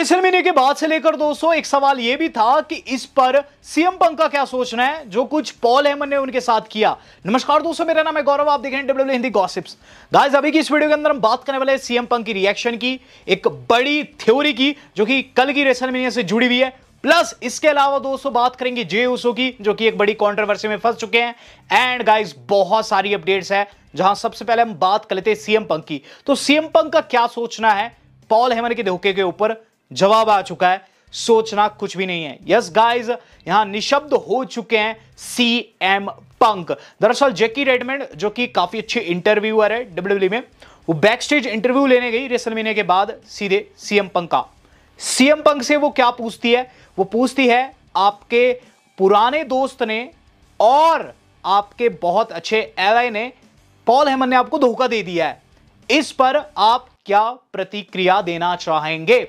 WrestleMania के बाद से लेकर दोस्तों एक सवाल यह भी था कि इस पर सीएम पंक का क्या सोचना है जो कुछ पॉल हेमन ने उनके साथ किया। नमस्कार दोस्तों, मेरा नाम है गौरव, आप देख रहे हैं डब्ल्यूडब्ल्यू हिंदी गॉसिप्स। गाइस, अभी की इस वीडियो के अंदर हम बात करने वाले हैं सीएम पंक की रिएक्शन की, एक बड़ी थ्योरी की जो कि कल की रेसलमेनिया से जुड़ी हुई है। प्लस इसके अलावा दोस्तों बात करेंगे जे उसो की, जो कि एक बड़ी कंट्रोवर्सी में फंस चुके हैं। एंड गाइस, बहुत सारी अपडेट्स है, जहां सबसे पहले हम बात कर लेते हैं सीएम पंक की। तो सीएम पंक का क्या सोचना है पॉल हेमन के धोखे के ऊपर, जवाब आ चुका है, सोचना कुछ भी नहीं है। यस गाइस, यहां निशब्द हो चुके हैं सीएम पंक। दरअसल जैकी रेडमैन, जो कि काफी अच्छे इंटरव्यूअर है डब्ल्यूडब्ल्यू में, वो बैक स्टेज इंटरव्यू लेने गई रेसलमेनिया के बाद सीधे सीएम पंक का। सीएम पंक से वो क्या पूछती है? वो पूछती है, आपके पुराने दोस्त ने और आपके बहुत अच्छे एलाय ने, पॉल हेमन ने आपको धोखा दे दिया है, इस पर आप क्या प्रतिक्रिया देना चाहेंगे?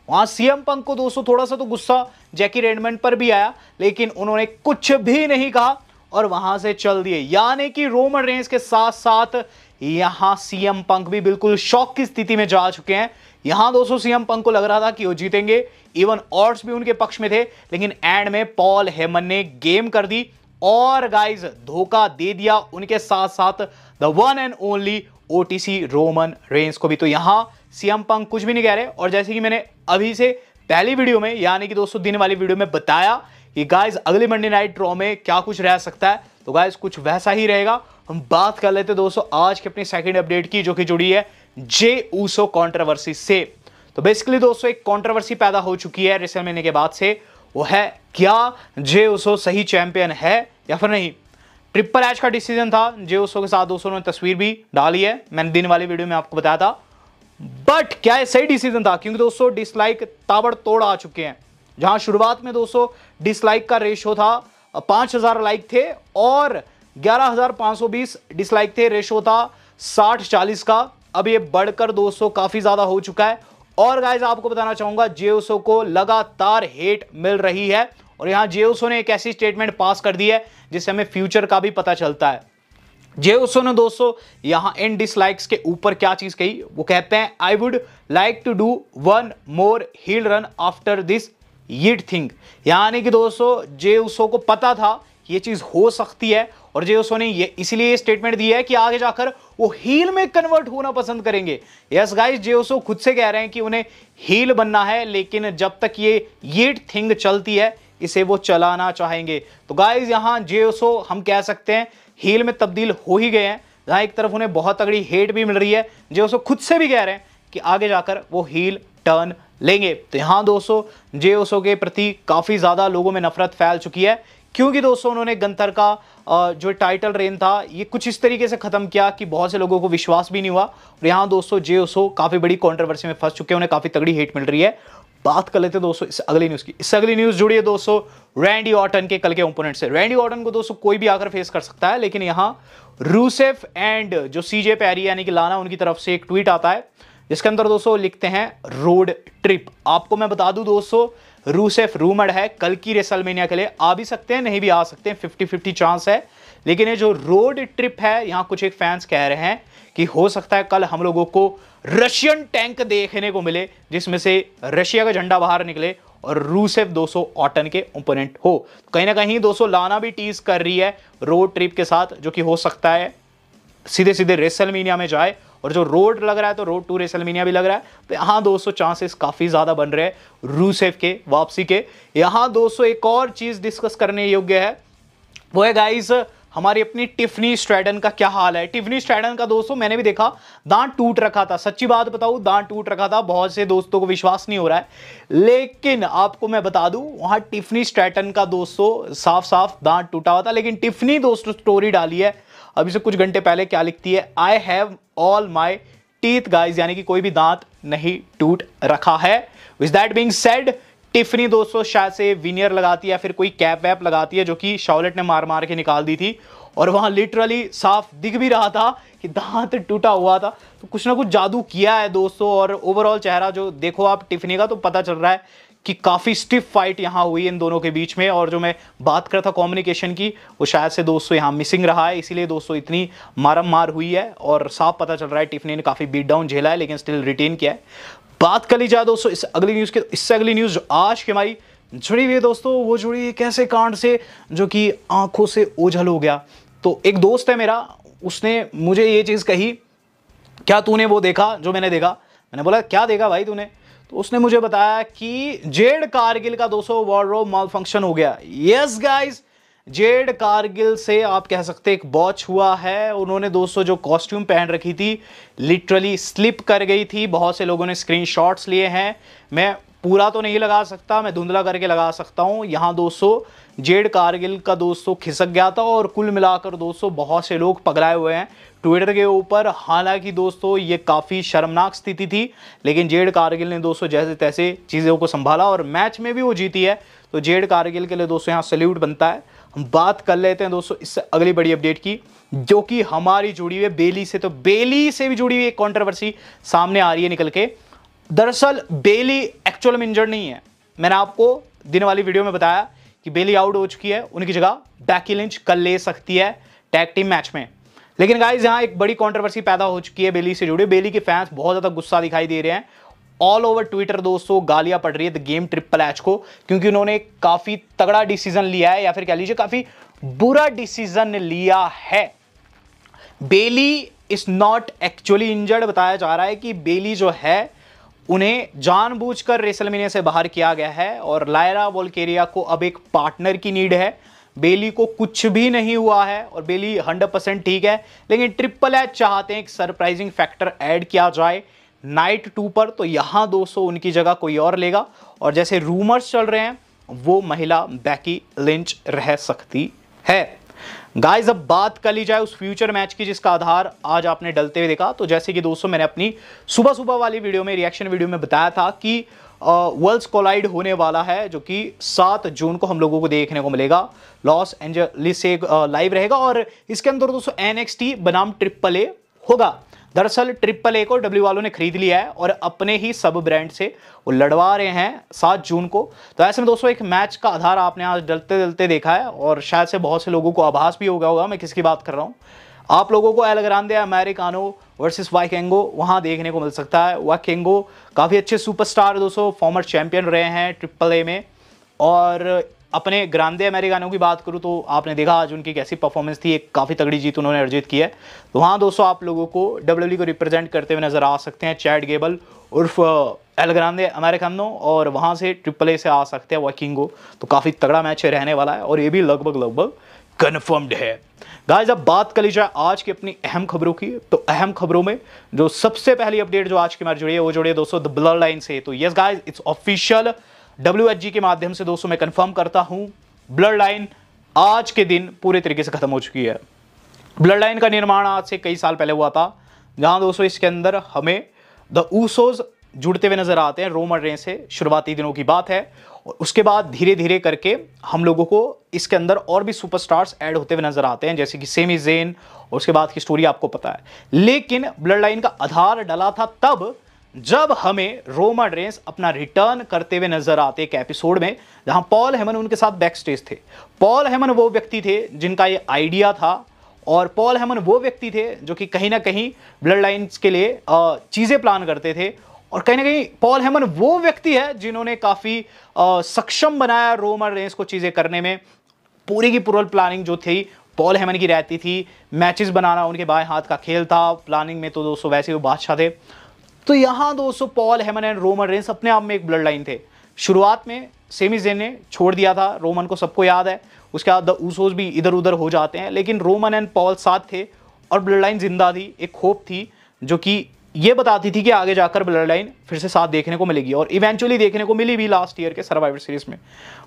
वहां सीएम पंक को दोस्तों थोड़ा सा तो गुस्सा जैकी रेडमैन पर भी आया, लेकिन उन्होंने कुछ भी नहीं कहा और वहां से चल दिए। यानी कि रोमन रेंस के साथ साथ यहां सीएम पंक भी बिल्कुल शॉक की स्थिति में जा चुके हैं। यहां दोस्तों सीएम पंक को लग रहा था कि वो जीतेंगे, इवन ऑड्स भी उनके पक्ष में थे, लेकिन एंड में पॉल हेमन ने गेम कर दी और गाइस धोखा दे दिया उनके साथ साथ the one and only OTC Roman Reigns को भी। तो यहां सीएम पंक कुछ भी नहीं कह रहे, और जैसे कि मैंने अभी से पहली वीडियो में, यानी कि दोस्तों दिन वाली वीडियो में बताया कि गाइस अगले मंडे नाइट रॉ में क्या कुछ रह सकता है, तो गाइस कुछ वैसा ही रहेगा। हम बात कर लेते दोस्तों आज की अपनी सेकंड अपडेट की, जो कि जुड़ी है जे ऊसो कंट्रोवर्सी से। तो बेसिकली दोस्तों एक कंट्रोवर्सी पैदा हो चुकी है रेसलमेनिया के बाद से, वो है क्या जे ऊसो सही चैंपियन है या फिर नहीं। ट्रिपल एच का डिसीजन था, जे ऊसो के साथ दोस्तों ने तस्वीर भी डाली है, मैंने दिन वाली वीडियो में आपको बताया था। बट क्या ये सही डिसीजन था? क्योंकि दोस्तों डिसलाइक ताबड़तोड़ आ चुके हैं। जहां शुरुआत में दोस्तों डिसलाइक का रेशो था 5000 लाइक थे और 11520 डिसलाइक थे, रेशो था 60-40 का। अब ये बढ़कर दोस्तों काफी ज्यादा हो चुका है। और गाइस आपको बताना चाहूंगा, जे उसो को लगातार हेट मिल रही है, और यहां जे उसो ने एक ऐसी स्टेटमेंट पास कर दी है जिससे हमें फ्यूचर का भी पता चलता है। जे उसो ने दोस्तों यहां इन डिसलाइक्स के ऊपर क्या चीज कही, वो कहते हैं, I would like to do one more hill run after this yeet thing. यानी कि दोस्तों जे उसो को पता था ये चीज हो सकती है, और जे उसो ने ये इसलिए स्टेटमेंट दी है कि आगे जाकर वो हील में कन्वर्ट होना पसंद करेंगे। यस गाइस, जे उसो खुद से कह रहे हैं कि उन्हें हील बनना है, लेकिन जब तक ये यीट थिंग चलती है इसे वो चलाना चाहेंगे। तो गाइस यहां जे उसो हम कह सकते हैं हील में तब्दील हो ही गए हैं, जहां एक तरफ उन्हें बहुत तगड़ी हेट भी मिल रही है, जे उसो खुद से भी कह रहे हैं कि आगे जाकर वो हील टर्न लेंगे। तो यहां दोस्तों जे उसो के प्रति काफी ज्यादा लोगों में नफरत फैल चुकी है, क्योंकि दोस्तों उन्होंने गंतर का जो टाइटल रेन था ये कुछ इस तरीके से खत्म किया कि बहुत से लोगों को विश्वास भी नहीं हुआ। और यहां दोस्तों जे उसो काफी बड़ी कंट्रोवर्सी में फंस चुके हैं, उन्हें काफी तगड़ी हेट मिल रही है। बात कर लेते हैं दोस्तों इस अगली न्यूज की। इस अगली न्यूज जुड़ी है दोस्तों रैंडी ऑर्टन के कल के ओपोनेंट से। रैंडी ऑर्टन को दोस्तों कोई भी आकर फेस कर सकता है, लेकिन यहां रूसेफ एंड जो सीजे पैरी यानी कि लाना, उनकी तरफ से एक ट्वीट आता है जिसके अंदर दोस्तों लिखते हैं रोड ट्रिप। आपको मैं बता दूं दोस्तों, रूसेफ रूमर्ड है कल की रेसलमेनिया के लिए आ भी सकते हैं, नहीं भी आ सकते हैं, 50-50 चांस है। लेकिन ये जो रोड ट्रिप है, यहां कुछ एक फैंस कह रहे हैं कि हो सकता है कल हम लोगों को रशियन टैंक देखने को मिले, जिसमें से रशिया का झंडा बाहर निकले और रूसेफ 200 ऑटन के ओपोनेंट हो। कहीं ना कहीं दोस्तों लाना भी टीज कर रही है रोड ट्रिप के साथ, जो कि हो सकता है सीधे सीधे रेसलमेनिया में जाए, और जो रोड लग रहा है तो रोड टू रेसलमेनिया भी लग रहा है। तो यहां दोस्तों चांसेस काफी ज्यादा बन रहे हैं रूसेफ के वापसी के। यहां दोस्तों एक और चीज डिस्कस करने योग्य है, वो है गाइस हमारी अपनी टिफनी स्ट्रैटन का क्या हाल है। टिफनी स्ट्रैटन का दोस्तों मैंने भी देखा, दांत टूट रखा था, सच्ची बात बताऊं दांत टूट रखा था, बहुत से दोस्तों को विश्वास नहीं हो रहा है, लेकिन आपको मैं बता दूं वहां टिफनी स्ट्रैटन का दोस्तों साफ साफ दांत टूटा हुआ था। लेकिन टिफनी दोस्तों स्टोरी डाली है अभी से कुछ घंटे पहले, क्या लिखती है, I have all my teeth guys, यानी कि कोई भी दांत नहीं टूट रखा है। With that being said, Tiffany दोस्तों शायद से विनियर लगाती है या फिर कोई कैप वैप लगाती है, जो कि शॉर्लेट ने मार मार के निकाल दी थी, और वहां लिटरली साफ दिख भी रहा था कि दांत टूटा हुआ था। तो कुछ ना कुछ जादू किया है दोस्तों, और ओवरऑल चेहरा जो देखो आप टिफनी का, तो पता चल रहा है कि काफी स्टिफ फाइट यहां हुई इन दोनों के बीच में। और जो मैं बात कर रहा था कम्युनिकेशन की, वो शायद से दोस्तों यहां मिसिंग रहा है, इसीलिए दोस्तों इतनी मारम मार हुई है, और साफ पता चल रहा है टिफनी ने काफी बीट डाउन झेला है, लेकिन स्टिल रिटेन किया है। बात कर ली जाए दोस्तों इससे अगली न्यूज जो आज की हमारी जुड़ी हुई है दोस्तों, वो जुड़ी है कैसे कांड से जो कि आंखों से ओझल हो गया। तो एक दोस्त है मेरा, उसने मुझे ये चीज कही, क्या तूने वो देखा जो मैंने देखा? मैंने बोला क्या देखा भाई तूने? तो उसने मुझे बताया कि जेड कारगिल का दोस्तों वार्डरोब माल फंक्शन हो गया। यस गाइस, जेड कारगिल से आप कह सकते एक बॉच हुआ है। उन्होंने दोस्तों जो कॉस्ट्यूम पहन रखी थी लिटरली स्लिप कर गई थी। बहुत से लोगों ने स्क्रीनशॉट्स लिए हैं, मैं पूरा तो नहीं लगा सकता, मैं धुंधला करके लगा सकता हूं। यहां दोस्तों जेड कारगिल का दोस्तों खिसक गया था और कुल मिलाकर दोस्तों बहुत से लोग पगलाए हुए हैं ट्विटर के ऊपर। हालांकि दोस्तों ये काफ़ी शर्मनाक स्थिति थी, लेकिन जेड कारगिल ने दोस्तों जैसे तैसे चीज़ों को संभाला और मैच में भी वो जीती है। तो जेड कारगिल के लिए दोस्तों यहाँ सैल्यूट बनता है। हम बात कर लेते हैं दोस्तों इससे अगली बड़ी अपडेट की, जो कि हमारी जुड़ी हुई है बेली से। तो बेली से भी जुड़ी हुई एक कंट्रोवर्सी सामने आ रही है निकल के। दरअसल बेली एक्चुअल में इंजर्ड नहीं है। मैंने आपको दिन वाली वीडियो में बताया कि बेली आउट हो चुकी है, उनकी जगह बेकी लिंच कल ले सकती है टैग टीम मैच में। लेकिन गाइस यहाँ एक बड़ी कंट्रोवर्सी पैदा हो चुकी है बेली से जुड़ी। बेली के फैंस बहुत ज्यादा गुस्सा दिखाई दे रहे हैं। ऑल ओवर ट्विटर दोस्तों गालियां पड़ रही है द गेम ट्रिपल एच को, क्योंकि उन्होंने काफी तगड़ा डिसीजन लिया है, या फिर कह लीजिए काफी बुरा डिसीजन लिया है। Belly is not actually injured. बताया जा रहा है कि बेली जो है उन्हें जानबूझकर रेसलमेनिया से बाहर किया गया है और लायरा वोल्केरिया को अब एक पार्टनर की नीड है। बेली को कुछ भी नहीं हुआ है और बेली 100% ठीक है, लेकिन ट्रिपल एच चाहते हैं एक सरप्राइजिंग फैक्टर ऐड किया जाए नाइट 2 पर। तो यहां दोस्तों उनकी जगह कोई और लेगा और जैसे रूमर्स चल रहे हैं वो महिला बेकी लिंच रह सकती है। गाइस अब बात कर ली जाए उस फ्यूचर मैच की जिसका आधार आज आपने डलते हुए देखा। तो जैसे कि दोस्तों मैंने अपनी सुबह वाली वीडियो में रिएक्शन वीडियो में बताया था कि वर्ल्ड्स कोलाइड होने वाला है, जो कि 7 जून को हम लोगों को देखने को मिलेगा। लॉस एंजलिस से लाइव रहेगा और इसके अंदर दोस्तों NXT बनाम ट्रिपल ए होगा। दरअसल ट्रिपल ए को डब्ल्यू वालों ने खरीद लिया है और अपने ही सब ब्रांड से वो लड़वा रहे हैं 7 जून को। तो ऐसे में दोस्तों एक मैच का आधार आपने आज डलते देखा है और शायद से बहुत से लोगों को आभास भी हो गया होगा मैं किसकी बात कर रहा हूँ। आप लोगों को एल ग्रांडे अमेरिकानो वर्सेस वाइकिंगो वहां देखने को मिल सकता है। वाइकिंगो काफ़ी अच्छे सुपरस्टार दोस्तों, फॉर्मर चैंपियन रहे हैं ट्रिपल ए में। और अपने ग्रांडे अमेरिकानो की बात करूं तो आपने देखा आज उनकी कैसी परफॉर्मेंस थी, एक काफ़ी तगड़ी जीत उन्होंने अर्जित की है। तो वहाँ दोस्तों आप लोगों को डब्ल्यूडब्ल्यूई को रिप्रेजेंट करते हुए नजर आ सकते हैं चैड गेबल उर्फ एल ग्रांडे अमेरिकानो, और वहाँ से ट्रिपल ए से आ सकते हैं वाइकिंगो। तो काफ़ी तगड़ा मैच रहने वाला है और ये भी लगभग कन्फर्म्ड है। गाइस अब बात कर ली जाए आज की अपनी अहम खबरों की। तो अहम खबरों में जो सबसे पहली अपडेट जो आज की हमारी जुड़ी है वो जुड़ी है दोस्तों द ब्लड लाइन से। तो yes guys it's official, WHG के माध्यम से दोस्तों मैं कंफर्म करता हूं ब्लड लाइन आज के दिन पूरे तरीके से खत्म हो चुकी है। ब्लड लाइन का निर्माण आज से कई साल पहले हुआ था, जहां दोस्तों इसके अंदर हमें द ऊसोस जुड़ते हुए नजर आते हैं। रोमन रेंस से शुरुआती दिनों की बात है और उसके बाद धीरे धीरे करके हम लोगों को इसके अंदर और भी सुपरस्टार्स ऐड होते हुए नजर आते हैं, जैसे कि सेमी ज़ेन, और उसके बाद की स्टोरी आपको पता है। लेकिन ब्लड लाइन का आधार डला था तब जब हमें रोमन रेंस अपना रिटर्न करते हुए नजर आते एक एपिसोड में, जहां पॉल हेमन उनके साथ बैक स्टेज थे। पॉल हेमन वो व्यक्ति थे जिनका ये आइडिया था और पॉल हेमन वो व्यक्ति थे जो कि कहीं ना कहीं ब्लड लाइन्स के लिए चीजें प्लान करते थे। और कहीं ना कहीं पॉल हेमन वो व्यक्ति है जिन्होंने काफी सक्षम बनाया रोमन रेंस को चीजें करने में। पूरी की पूरी प्लानिंग जो थी पॉल हेमन की रहती थी, मैचेस बनाना उनके बाएं हाथ का खेल था। प्लानिंग में तो दोस्तों वैसे वो बादशाह थे। तो यहां दोस्तों Paul Heyman and Roman Reigns अपने आप में एक ब्लड लाइन थे। शुरुआत में सेमी ज़ेन ने छोड़ दिया था रोमन को, सबको याद है। उसके बाद द ऊसोस भी इधर उधर हो जाते हैं, लेकिन रोमन एंड पॉल साथ थे और ब्लड लाइन जिंदा थी। एक होप थी जो कि ये बताती थी कि आगे जाकर ब्लड लाइन फिर से साथ देखने को मिलेगी, और इवेंचुअली देखने को मिली भी लास्ट ईयर के सर्वाइवर सीरीज में।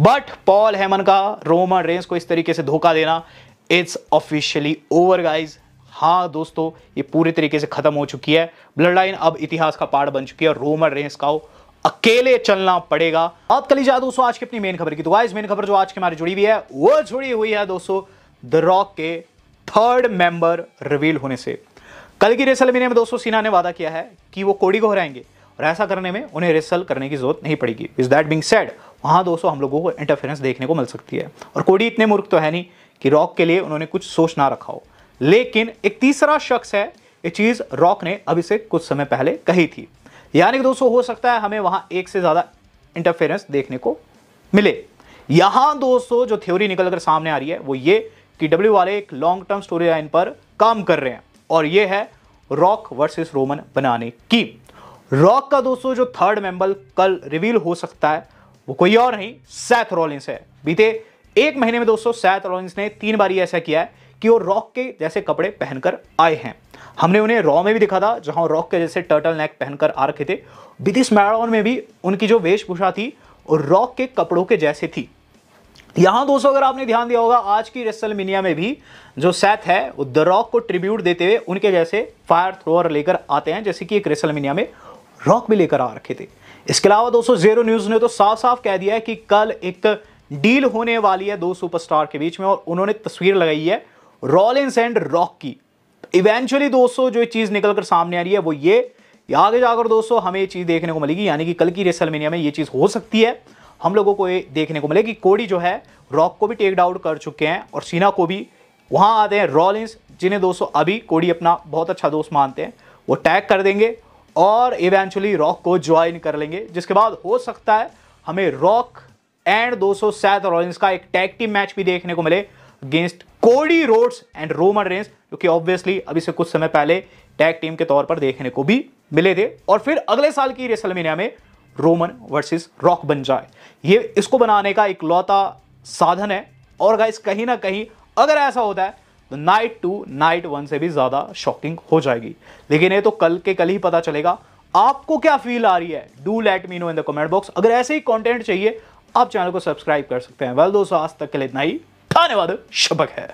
बट पॉल हेमन का रोमन रेंस को इस तरीके से धोखा देना, इट्स ऑफिशियली ओवर गाइज। हाँ दोस्तों ये पूरी तरीके से खत्म हो चुकी है। ब्लड लाइन अब इतिहास का पार्ट बन चुकी है और रोमन रेंस का अकेले चलना पड़ेगा। बात कर ली जाए दोस्तों आज की अपनी मेन खबर की। तो गाइस मेन खबर जो आज की हमारी जुड़ी हुई है वो जुड़ी हुई है दोस्तों द रॉक के 3rd मेंबर रिवील होने से। कल की रेसलमेनिया में दोस्तों सीना ने वादा किया है कि वो कोडी को हराएंगे और ऐसा करने में उन्हें रेसल करने की जरूरत नहीं पड़ेगी। इज दैट बीइंग सेड, वहां दोस्तों हम लोगों को इंटरफेरेंस देखने को मिल सकती है। और कोडी इतने मूर्ख तो है नहीं कि रॉक के लिए उन्होंने कुछ सोच ना रखा हो। लेकिन एक तीसरा शख्स है, ये चीज रॉक ने अभी से कुछ समय पहले कही थी। यानी कि दोस्तों हो सकता है हमें वहां एक से ज्यादा इंटरफेरेंस देखने को मिले। यहां दोस्तों जो थ्योरी निकलकर सामने आ रही है वो ये कि डब्ल्यू वाले एक लॉन्ग टर्म स्टोरी लाइन पर काम कर रहे हैं और ये है रॉक वर्सेस रोमन बनाने की। रॉक का दोस्तों जो थर्ड मेंबर कल रिवील हो सकता है वो कोई और नहीं, सैथ रॉलिंस है। बीते एक महीने में दोस्तों सैथ रॉलिंस ने 3 बार ऐसा किया है कि वो रॉक के जैसे कपड़े पहनकर आए हैं। हमने उन्हें रॉ में भी दिखा था जहां रॉक के जैसे टर्टल नेक पहनकर आ रखे थे। बीते स्मैकडाउन में भी उनकी जो वेशभूषा थी और रॉक के कपड़ों के जैसे थी। यहां दोस्तों अगर आपने ध्यान दिया होगा आज की रेसलमेनिया में भी जो सैथ है वो द रॉक को ट्रिब्यूट देते हुए उनके जैसे फायर थ्रोअर लेकर आते हैं, जैसे कि एक रेसलमेनिया में रॉक भी लेकर आ रखे थे। इसके अलावा दोस्तों ज़ीरो न्यूज़ ने तो साफ साफ कह दिया है कि कल एक डील होने वाली है 2 सुपरस्टार के बीच में और उन्होंने तस्वीर लगाई है रॉलिंस एंड रॉक की। इवेंचुअली दोस्तों जो चीज़ निकलकर सामने आ रही है वो ये आगे जाकर दोस्तों हमें ये चीज़ देखने को मिलेगी, यानी कि कल की रेसलमेनिया में ये चीज़ हो सकती है हम लोगों को ये देखने को मिलेगी। कोडी जो है रॉक को भी टेक डाउन कर चुके हैं और सीना को भी। वहां आते हैं रॉलिंस जिन्हें दोस्तों अभी कोडी अपना बहुत अच्छा दोस्त मानते हैं, वो टैग कर देंगे और इवेंचुअली रॉक को ज्वाइन कर लेंगे, जिसके बाद हो सकता है हमें रॉक एंड दोस्तों सैथ रॉलिंस का एक टैग टीम मैच भी देखने को मिले against Cody Rhodes and Roman Reigns, जो कि ऑब्वियसली अभी से कुछ समय पहले टैग टीम के तौर पर देखने को भी मिले थे। और फिर अगले साल की रेसलमेनिया में रोमन वर्सेस रॉक बन जाए, ये इसको बनाने का एक लौता साधन है। और गाइस कहीं ना कहीं अगर ऐसा होता है तो नाइट 2 नाइट 1 से भी ज्यादा शॉकिंग हो जाएगी, लेकिन ये तो कल के कल ही पता चलेगा। आपको क्या फील आ रही है, do let me know in the comment box. अगर ऐसे ही कंटेंट चाहिए आप चैनल को सब्सक्राइब कर सकते हैं। वेल दोस्तों आज तक के लिए इतना ही, धन्यवाद, शबक है।